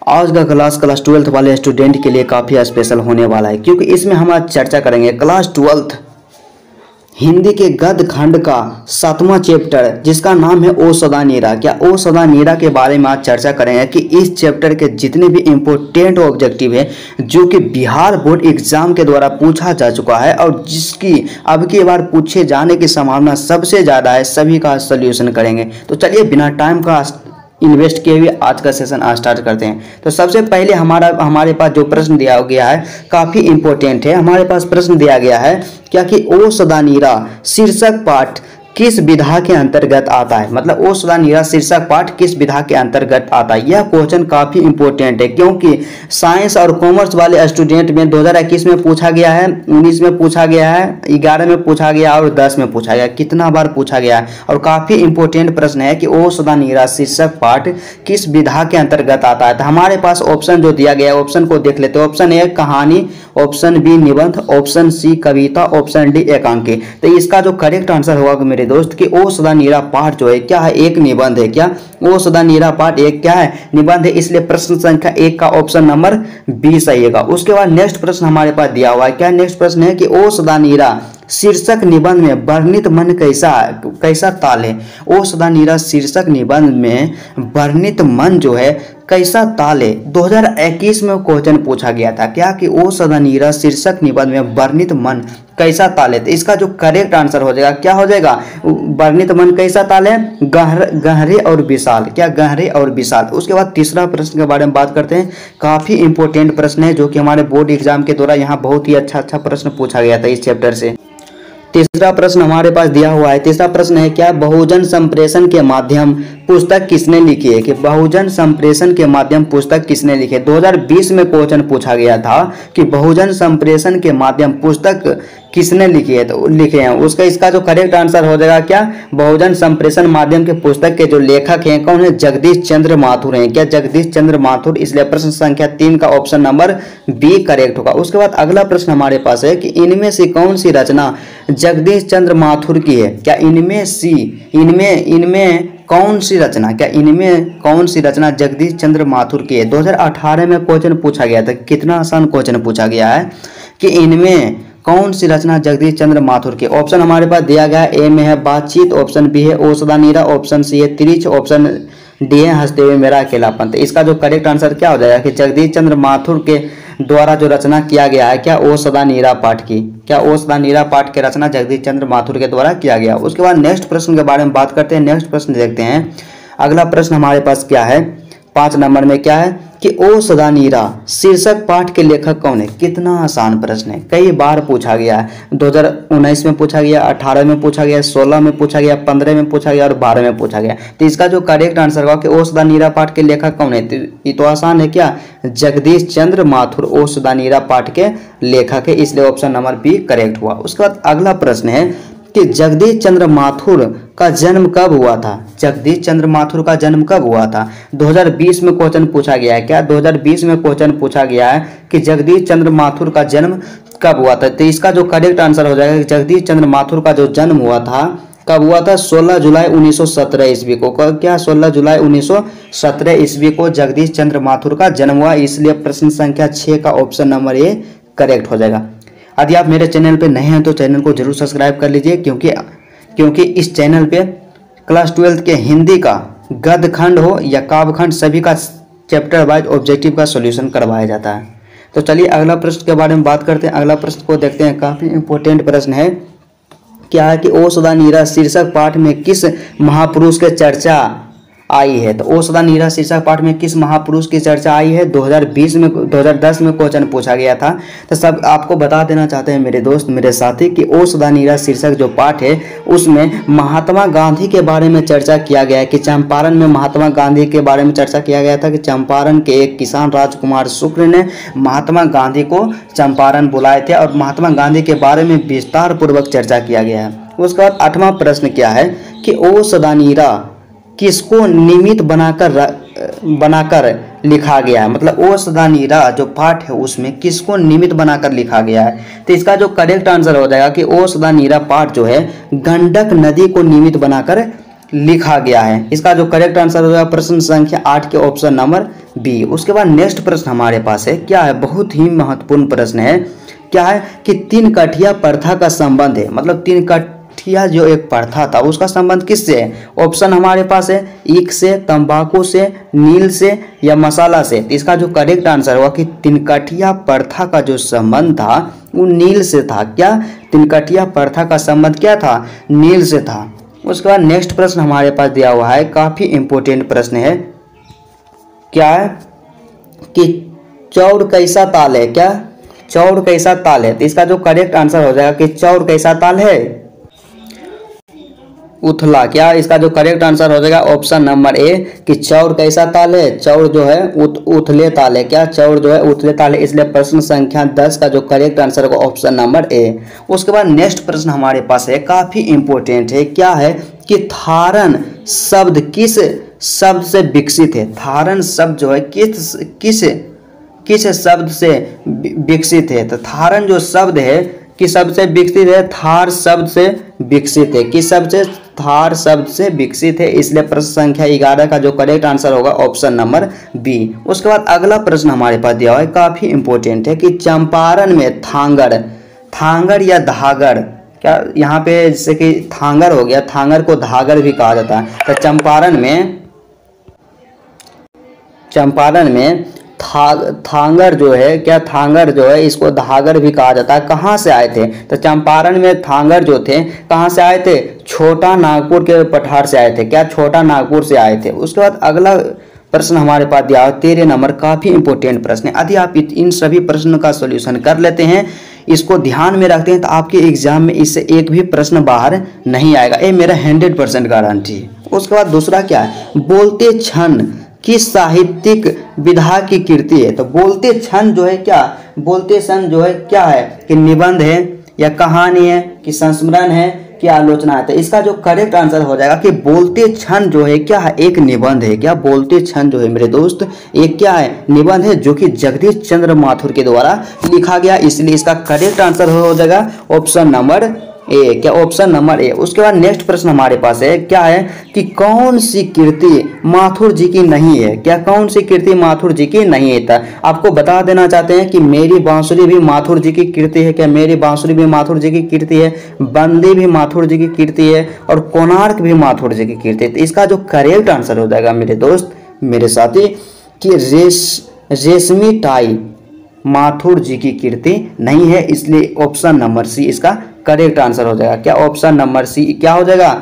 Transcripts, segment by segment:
आज का class 12th वाले स्टूडेंट के लिए काफ़ी स्पेशल होने वाला है, क्योंकि इसमें हम आज चर्चा करेंगे क्लास 12th हिंदी के गद्य खंड का 7वां चैप्टर जिसका नाम है ओ सदा नीरा। क्या ओ सदा नीरा के बारे में आज चर्चा करेंगे कि इस चैप्टर के जितने भी इम्पोर्टेंट ऑब्जेक्टिव है जो कि बिहार बोर्ड एग्जाम के द्वारा पूछा जा चुका है और जिसकी अब की बार पूछे जाने की संभावना सबसे ज़्यादा है, सभी का सोल्यूशन करेंगे। तो चलिए बिना टाइम का इन्वेस्ट किए हुए आज का सेशन स्टार्ट करते हैं। तो सबसे पहले हमारे पास जो प्रश्न दिया गया है काफ़ी इंपॉर्टेंट है। हमारे पास प्रश्न दिया गया है क्या कि ओ सदा नीरा शीर्षक पाठ किस विधा के अंतर्गत आता है। मतलब ओ सदा नीरा शीर्षक पाठ किस विधा के अंतर्गत आता है। यह क्वेश्चन काफ़ी इंपॉर्टेंट है क्योंकि साइंस और कॉमर्स वाले स्टूडेंट में 2021 में पूछा गया है, 19 में पूछा गया है, 11 में पूछा गया और 10 में पूछा गया। कितना बार पूछा गया है और काफ़ी इंपॉर्टेंट प्रश्न है कि ओ सदा नीरा शीर्षक पाठ किस विधा के अंतर्गत आता है। तो हमारे पास ऑप्शन जो दिया गया है ऑप्शन को देख लेते हैं। ऑप्शन ए कहानी, ऑप्शन बी निबंध, ऑप्शन सी कविता, ऑप्शन डी एकांकी। तो इसका जो करेक्ट आंसर होगा मेरे दोस्त कि ओ सदा नीरा पाठ जो है क्या है, एक निबंध है। क्या ओ सदा नीरा पाठ एक क्या है, निबंध है। इसलिए प्रश्न संख्या 1 का ऑप्शन नंबर बी सही होगा। उसके बाद नेक्स्ट प्रश्न हमारे पास दिया हुआ है। क्या नेक्स्ट प्रश्न है कि ओ सदा नीरा शीर्षक निबंध में वर्णित मन कैसा ताल है। ओ सदा नीरा शीर्षक निबंध में वर्णित मन जो है कैसा ताल है। 2021 में क्वेश्चन पूछा गया था क्या कि ओ सदा नीरा शीर्षक निबंध में वर्णित मन कैसा ताल है। तो इसका जो करेक्ट आंसर हो जाएगा क्या हो जाएगा, वर्णित मन कैसा ताल है, गहरे और विशाल। क्या गहरे और विशाल। उसके बाद तीसरा प्रश्न के बारे में बात करते हैं। काफी इंपॉर्टेंट प्रश्न है जो कि हमारे बोर्ड एग्जाम के द्वारा यहाँ बहुत ही अच्छा प्रश्न पूछा गया था इस चैप्टर से। तीसरा प्रश्न हमारे पास दिया हुआ है। तीसरा प्रश्न है क्या बहुजन संप्रेषण के माध्यम पुस्तक किसने लिखी है। कि बहुजन संप्रेषण के माध्यम पुस्तक किसने लिखी है। 2020 में क्वेश्चन पूछा गया था कि बहुजन संप्रेषण के माध्यम पुस्तक किसने लिखी है। तो लिखे हैं उसका इसका जो करेक्ट आंसर हो जाएगा क्या, बहुजन संप्रेषण माध्यम के पुस्तक के जो लेखक हैं कौन है, जगदीश चंद्र माथुर हैं। क्या जगदीश चंद्र माथुर। इसलिए प्रश्न संख्या 3 का ऑप्शन नंबर बी करेक्ट होगा। उसके बाद अगला प्रश्न हमारे पास है कि इनमें से कौन सी रचना जगदीश चंद्र माथुर की है। क्या इनमें कौन सी रचना, क्या इनमें कौन सी रचना जगदीश चंद्र माथुर की है। 2018 में क्वेश्चन पूछा गया था। कितना आसान क्वेश्चन पूछा गया है कि इनमें कौन सी रचना जगदीश चंद्र माथुर की। ऑप्शन हमारे पास दिया गया है। ए में है बातचीत, ऑप्शन बी है ओ सदा नीरा, ऑप्शन सी है त्रिच, ऑप्शन डी है हंसते हुए मेरा अकेलापन। तो इसका जो करेक्ट आंसर क्या हो जाएगा कि जगदीश चंद्र माथुर के द्वारा जो रचना किया गया है क्या ओ सदा नीरा पाठ की। क्या ओ सदा नीरा पाठ की रचना जगदीश चंद्र माथुर के द्वारा किया गया। उसके बाद नेक्स्ट प्रश्न के बारे में बात करते हैं। नेक्स्ट प्रश्न देखते हैं। अगला प्रश्न हमारे पास क्या है 5 नंबर में क्या है कि ओ सदा नीरा शीर्षक पाठ के लेखक कौन है। कितना आसान प्रश्न है, कई बार पूछा गया है। 2019 में पूछा गया, 18 में पूछा गया, 16 में पूछा गया, 15 में पूछा गया और 12 में पूछा गया। तो इसका जो करेक्ट आंसर होगा कि ओ सदा नीरा पाठ के लेखक कौन है। तो ये तो आसान है क्या, जगदीश चंद्र माथुर ओ सदा नीरा पाठ के लेखक है। इसलिए ऑप्शन नंबर बी करेक्ट हुआ। उसके बाद अगला प्रश्न है कि जगदीश चंद्र माथुर का जन्म कब हुआ था। जगदीश चंद्र माथुर का जन्म कब हुआ था। 2020 में क्वेश्चन पूछा गया है। क्या 2020 में क्वेश्चन पूछा गया है कि जगदीश चंद्र माथुर का जन्म कब हुआ था। तो इसका जो करेक्ट आंसर हो जाएगा कि जगदीश चंद्र माथुर का जो जन्म हुआ था कब हुआ था, 16 जुलाई 1917 ईस्वी को। क्या 16 जुलाई 1917 ईस्वी को जगदीश चंद्र माथुर का जन्म हुआ। इसलिए प्रश्न संख्या 6 का ऑप्शन नंबर ए करेक्ट हो जाएगा। यदि आप मेरे चैनल पे नए हैं तो चैनल को जरूर सब्सक्राइब कर लीजिए क्योंकि इस चैनल पे क्लास 12 के हिंदी का गद्य खंड हो या काव्य खंड सभी का चैप्टर वाइज ऑब्जेक्टिव का सॉल्यूशन करवाया जाता है। तो चलिए अगला प्रश्न के बारे में बात करते हैं। अगला प्रश्न को देखते हैं। काफ़ी इंपॉर्टेंट प्रश्न है। क्या है कि ओ सदा नीरा शीर्षक पाठ में किस महापुरुष के चर्चा आई है। तो ओ सदा नीरा शीर्षक पाठ में किस महापुरुष की चर्चा आई है। 2010 में क्वेश्चन पूछा गया था। तो सब आपको बता देना चाहते हैं मेरे दोस्त मेरे साथी कि ओ सदा नीरा शीर्षक जो पाठ है उसमें महात्मा गांधी के बारे में चर्चा किया गया है कि चंपारण में महात्मा गांधी के बारे में चर्चा किया गया था कि चंपारण के एक किसान राजकुमार शुक्र ने महात्मा गांधी को चंपारण बुलाए थे और महात्मा गांधी के बारे में विस्तार पूर्वक चर्चा किया गया है। उसके बाद 8वां प्रश्न क्या है कि ओ सदा नीरा किसको निमित्त बनाकर लिखा गया है। मतलब ओ सदा नीरा जो पाठ है उसमें किसको निमित्त बनाकर लिखा गया है। तो इसका जो करेक्ट आंसर हो जाएगा कि ओ सदा नीरा पाठ जो है गंडक नदी को निमित्त बनाकर लिखा गया है। इसका जो करेक्ट आंसर हो जाएगा प्रश्न संख्या 8 के ऑप्शन नंबर बी। उसके बाद नेक्स्ट प्रश्न हमारे पास है, क्या है, बहुत ही महत्वपूर्ण प्रश्न है, क्या है कि तीन कठिया प्रथा का संबंध है, मतलब तीन कठिया जो एक प्रथा था उसका संबंध किससे है? ऑप्शन हमारे पास है ईख से, तंबाकू से, नील से या मसाला से। तो इसका जो करेक्ट आंसर होगा कि तिनकठिया प्रथा का जो संबंध था वो नील से था। क्या? तिनकठिया प्रथा का संबंध क्या था? नील से था। उसके बाद नेक्स्ट प्रश्न हमारे पास दिया हुआ है, काफी इंपॉर्टेंट प्रश्न है, क्या है कि चौड़ कैसा ताल है? क्या? चौड़ कैसा ताल है? तो इसका जो करेक्ट आंसर हो जाएगा कि चौड़ कैसा ताल है? उथला। क्या? इसका जो करेक्ट आंसर हो जाएगा ऑप्शन नंबर ए कि चौड़ कैसा ताल है? चौड़ जो है उथले ताल है। क्या? चौड़ जो है उथले ताल है, इसलिए प्रश्न संख्या 10 का जो करेक्ट आंसर होगा ऑप्शन नंबर ए। उसके बाद नेक्स्ट प्रश्न हमारे पास है, काफी इंपॉर्टेंट है, क्या है कि थारन शब्द किस शब्द से विकसित है? थारन शब्द जो है किस शब्द से विकसित है? तो थारन जो शब्द है किस शब्द से विकसित है? थार शब्द से विकसित है। किस शब्द से? थार शब्द से विकसित है, इसलिए प्रश्न संख्या 11 का जो करेक्ट आंसर होगा ऑप्शन नंबर बी। उसके बाद अगला प्रश्न हमारे पास दिया हुआ है, काफी इंपॉर्टेंट है, कि चंपारण में थांगड़ या धागड़, क्या यहाँ पे जैसे कि थांगड़ हो गया, थांगड़ को धागड़ भी कहा जाता है। तो चंपारण में थांगड़ जो है, क्या थांगड़ जो है इसको धागड़ भी कहा जाता है। कहाँ से आए थे? तो चंपारण में थांगड़ जो थे कहाँ से आए थे? छोटा नागपुर के पठार से आए थे। क्या? छोटा नागपुर से आए थे। उसके बाद अगला प्रश्न हमारे पास दिया है 13 नंबर, काफी इंपॉर्टेंट प्रश्न है। यदि आप इन सभी प्रश्नों का सॉल्यूशन कर लेते हैं, इसको ध्यान में रखते हैं, तो आपके एग्जाम में इससे एक भी प्रश्न बाहर नहीं आएगा, ये मेरा 100% गारंटी है। उसके बाद दूसरा क्या है, बोलते क्षण किस साहित्यिक विधा की कृति है? तो बोलते क्षण जो है, क्या बोलते क्षण जो है क्या है कि निबंध है या कहानी है कि संस्मरण है कि आलोचना है? तो इसका जो करेक्ट आंसर हो जाएगा कि बोलते क्षण जो है क्या है, एक निबंध है। क्या? बोलते क्षण जो है मेरे दोस्त एक क्या है, निबंध है, जो कि जगदीश चंद्र माथुर के द्वारा लिखा गया, इसलिए इसका करेक्ट आंसर हो जाएगा ऑप्शन नंबर ए। क्या? Option number A. उसके बाद नेक्स्ट प्रश्न हमारे पास है, क्या है कि कौन सी कृति माथुर जी की नहीं है? क्या? कौन सी कृति माथुर जी की नहीं है? था आपको बता देना चाहते हैं कि मेरी बांसुरी भी माथुर जी की कृति है। क्या? मेरी बांसुरी भी माथुर जी की कृति है, बंदी भी माथुर जी की कृति है और कोणार्क भी माथुर जी की कृति है। तो इसका जो करेक्ट आंसर हो जाएगा मेरे दोस्त, मेरे साथी, कि रेशमी टाई माथुर जी की कृति नहीं है, इसलिए ऑप्शन नंबर सी इसका करेक्ट आंसर हो जाएगा। क्या? ऑप्शन नंबर सी क्या हो जाएगा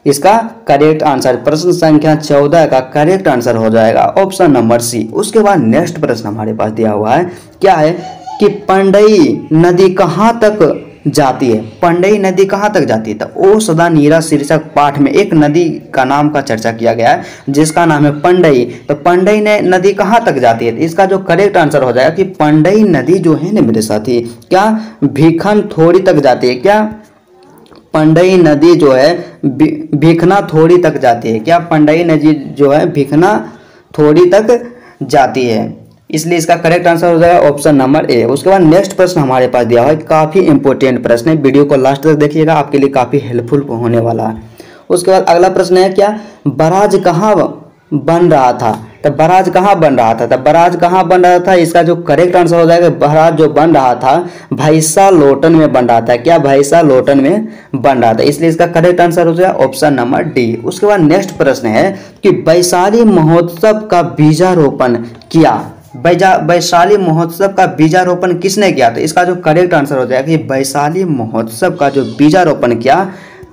इसका करेक्ट आंसर? प्रश्न संख्या 14 का करेक्ट आंसर हो जाएगा ऑप्शन नंबर सी। उसके बाद नेक्स्ट प्रश्न हमारे पास दिया हुआ है, क्या है कि पंडई नदी कहाँ तक जाती है? पंडई नदी कहाँ तक जाती है? तो ओ सदा नीरा शीर्षक पाठ में एक नदी का नाम का चर्चा किया गया है जिसका नाम है पंडई। तो पंडई नदी कहाँ तक जाती है? तो इसका जो करेक्ट आंसर हो जाएगा कि पंडई नदी जो है ना मेरे साथी, क्या भीखन थोड़ी तक जाती है? क्या? पंडई नदी जो है भीखना थोड़ी तक जाती है। क्या? पंडई नदी जो है भीखना थोड़ी तक जाती है, इसलिए इसका करेक्ट आंसर हो जाएगा ऑप्शन नंबर ए। उसके बाद नेक्स्ट प्रश्न हमारे पास दिया हुआ है, काफी इंपॉर्टेंट प्रश्न है, वीडियो को लास्ट तक देखिएगा, आपके लिए काफी हेल्पफुल होने वाला है। उसके बाद अगला प्रश्न है, क्या बराज कहाँ बन रहा था? तो बराज कहाँ बन रहा था? तो बराज कहाँ बन रहा था? इसका जो करेक्ट आंसर हो जाएगा, बराज जो बन रहा था भैंसा लोटन में बन रहा था। क्या? भैंसा लोटन में बन रहा था, इसलिए इसका करेक्ट आंसर हो जाएगा ऑप्शन नंबर डी। उसके बाद नेक्स्ट प्रश्न है कि वैशाली महोत्सव का बीजारोपण किया? वैशाली महोत्सव का बीजारोपण किसने किया? तो इसका जो करेक्ट आंसर हो जाएगा कि वैशाली महोत्सव का जो बीजारोपण किया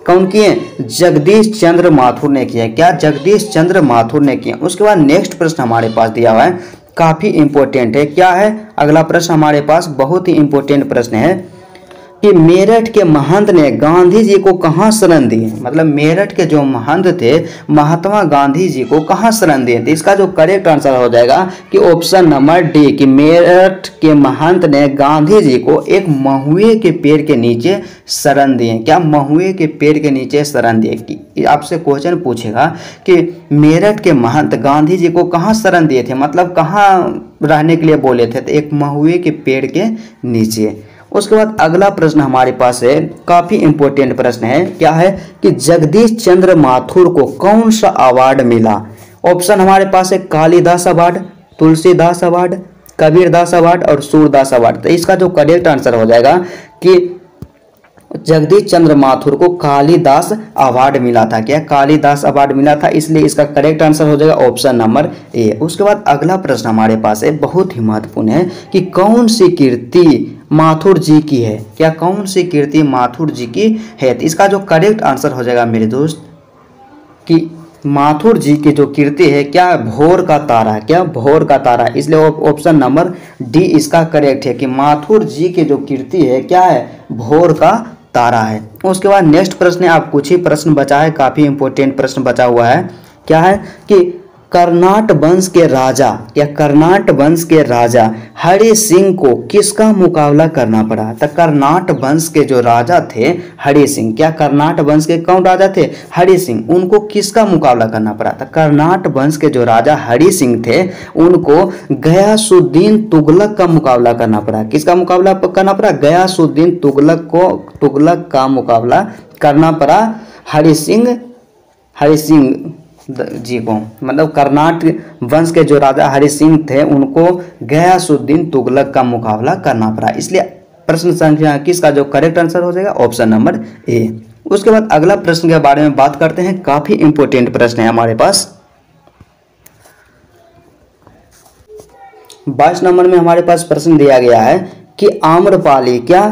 कौन किए? जगदीश चंद्र माथुर ने किया। क्या? जगदीश चंद्र माथुर ने किया। उसके बाद नेक्स्ट प्रश्न हमारे पास दिया हुआ है, काफी इंपॉर्टेंट है, क्या है अगला प्रश्न हमारे पास? बहुत ही इंपॉर्टेंट प्रश्न है कि मेरठ के महंत ने गांधी जी को कहाँ शरण दी? मतलब मेरठ के जो महंत थे महात्मा गांधी जी को कहाँ शरण दिए? तो इसका जो करेक्ट आंसर हो जाएगा कि ऑप्शन नंबर डी कि मेरठ के महंत ने गांधी जी को एक महुए के पेड़ के नीचे शरण दिए। क्या? महुए के पेड़ के नीचे शरण दिए। कि आपसे क्वेश्चन पूछेगा कि मेरठ के महंत गांधी जी को कहाँ शरण दिए थे, मतलब कहाँ रहने के लिए बोले थे? तो एक महुए के पेड़ के नीचे। उसके बाद अगला प्रश्न हमारे पास है, काफी इंपॉर्टेंट प्रश्न है, क्या है कि जगदीश चंद्र माथुर को कौन सा अवार्ड मिला? ऑप्शन हमारे पास है Kalidas award, Tulsidas award, Kabirdas award और सूरदास अवार्ड। तो इसका जो करेक्ट आंसर हो जाएगा कि जगदीश चंद्र माथुर को कालिदास अवार्ड मिला था। क्या कालिदास अवार्ड मिला था, इसलिए इसका करेक्ट आंसर हो जाएगा ऑप्शन नंबर ए। उसके बाद अगला प्रश्न हमारे पास है, बहुत ही महत्वपूर्ण है कि कौन सी कीर्ति माथुर जी की है। क्या कौन सी कीर्ति माथुर जी की है। तो इसका जो करेक्ट आंसर हो जाएगा मेरे दोस्त कि माथुर जी की जो कीर्ति है क्या भोर का तारा, क्या भोर का तारा, इसलिए ऑप्शन नंबर डी इसका करेक्ट है कि माथुर जी की जो कीर्ति है क्या है, भोर का तारा है। उसके बाद नेक्स्ट प्रश्न है, आप कुछ ही प्रश्न बचा है, काफी इंपॉर्टेंट प्रश्न बचा हुआ है। क्या है कि कर्नाट वंश के राजा, या कर्नाट वंश के राजा हरि सिंह को किसका मुकाबला करना पड़ा। तो कर्नाट वंश के जो राजा थे हरि सिंह, क्या कर्नाट वंश के कौन राजा थे, हरि सिंह, उनको किसका मुकाबला करना पड़ा था। कर्नाट वंश के जो राजा हरि सिंह थे उनको गयासुद्दीन तुगलक का मुकाबला करना पड़ा। किसका मुकाबला करना पड़ा, गयासुद्दीन तुगलक को, तुगलक का मुकाबला करना पड़ा हरि सिंह जी को। मतलब कर्नाट वंश के जो राजा हरि सिंह थे उनको गयासुद्दीन तुगलक का मुकाबला करना पड़ा। इसलिए प्रश्न संख्या किसका जो करेक्ट आंसर हो जाएगा ऑप्शन नंबर ए। उसके बाद अगला प्रश्न के बारे में बात करते हैं, काफी इंपॉर्टेंट प्रश्न है हमारे पास। 22 नंबर में हमारे पास प्रश्न दिया गया है कि आम्रपाली, क्या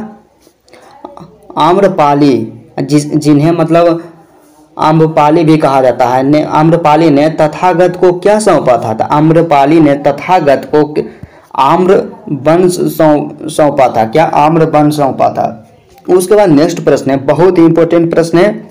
आम्रपाली जिन्हें मतलब आम्रपाली भी कहा जाता है, ने आम्रपाली ने तथागत को क्या सौंपा था। तो आम्रपाली ने तथागत को आम्र वन सौंपा था। क्या आम्र वन सौंपा था। उसके बाद नेक्स्ट प्रश्न है, बहुत ही इंपॉर्टेंट प्रश्न है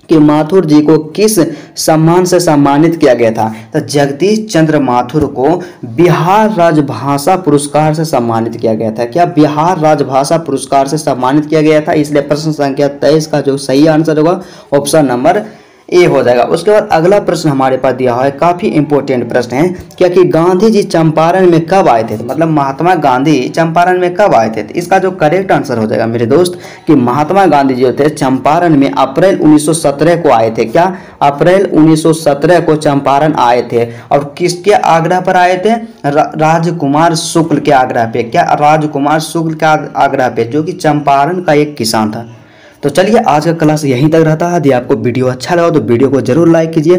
कि माथुर जी को किस सम्मान से सम्मानित किया गया था। तो जगदीश चंद्र माथुर को बिहार राजभाषा पुरस्कार से सम्मानित किया गया था। क्या बिहार राजभाषा पुरस्कार से सम्मानित किया गया था, इसलिए प्रश्न संख्या 23 का जो सही आंसर होगा ऑप्शन नंबर ए हो जाएगा। उसके बाद अगला प्रश्न हमारे पास दिया हुआ है, काफी इंपॉर्टेंट प्रश्न है, क्या कि गांधी जी चंपारण में कब आए थे। मतलब महात्मा गांधी चंपारण में कब आए थे। तो इसका जो करेक्ट आंसर हो जाएगा मेरे दोस्त कि महात्मा गांधी जी जो थे चंपारण में अप्रैल 1917 को आए थे। क्या अप्रैल 1917 को चंपारण आए थे, और किसके आग्रह पर आए थे, राजकुमार शुक्ल के आग्रह पे। क्या राजकुमार शुक्ल के आग्रह पे, जो कि चंपारण का एक किसान था। तो चलिए आज का क्लास यहीं तक रहता है। यदि आपको वीडियो अच्छा लगा तो वीडियो को जरूर लाइक कीजिए।